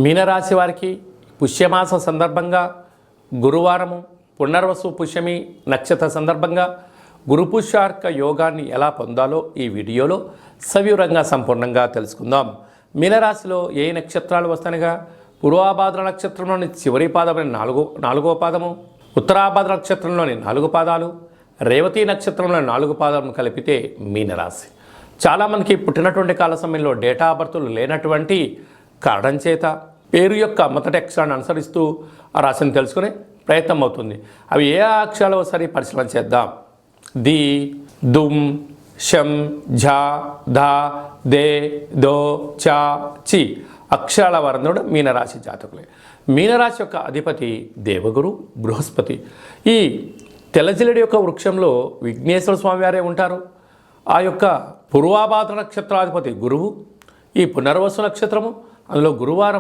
మీనరాశి వారికి పుష్యమాసం సందర్భంగా గురువారము పునర్వసు పుష్యమి నక్షత్ర సందర్భంగా గురు పుష్యార్క యోగాన్ని ఎలా పొందాలో ఈ వీడియోలో సవివరంగా సంపూర్ణంగా తెలుసుకుందాం. మీనరాశిలో ఏ నక్షత్రాలు వస్తాయనగా పూర్వాభాద్ర నక్షత్రంలోని చివరి పాదమైన నాలుగో పాదము, ఉత్తరాభాద్ర నక్షత్రంలోని 4 పాదాలు, రేవతి నక్షత్రంలోని 4 పాదాలను కలిపితే మీనరాశి. చాలామందికి పుట్టినటువంటి కాల సమయంలో డేటా ఆఫ్ బర్త్లు లేనటువంటి కారణం చేత పేరు యొక్క మొదటి అక్షరాన్ని అనుసరిస్తూ ఆ రాశిని తెలుసుకునే ప్రయత్నం అవుతుంది. అవి ఏ అక్షరాలు ఒకసారి పరిశీలన చేద్దాం. ది, దుమ్, షం, ఝ, ధ, దే, దో, చ, చి అక్షరాల వారందరూ మీనరాశి జాతకులే. మీనరాశి యొక్క అధిపతి దేవగురు బృహస్పతి. ఈ తెల్లజిల్లడి యొక్క వృక్షంలో విఘ్నేశ్వర స్వామి వారే ఉంటారు. ఆ యొక్క పూర్వాభాద్ర నక్షత్రాధిపతి గురువు, ఈ పునర్వసు నక్షత్రము, అందులో గురువారం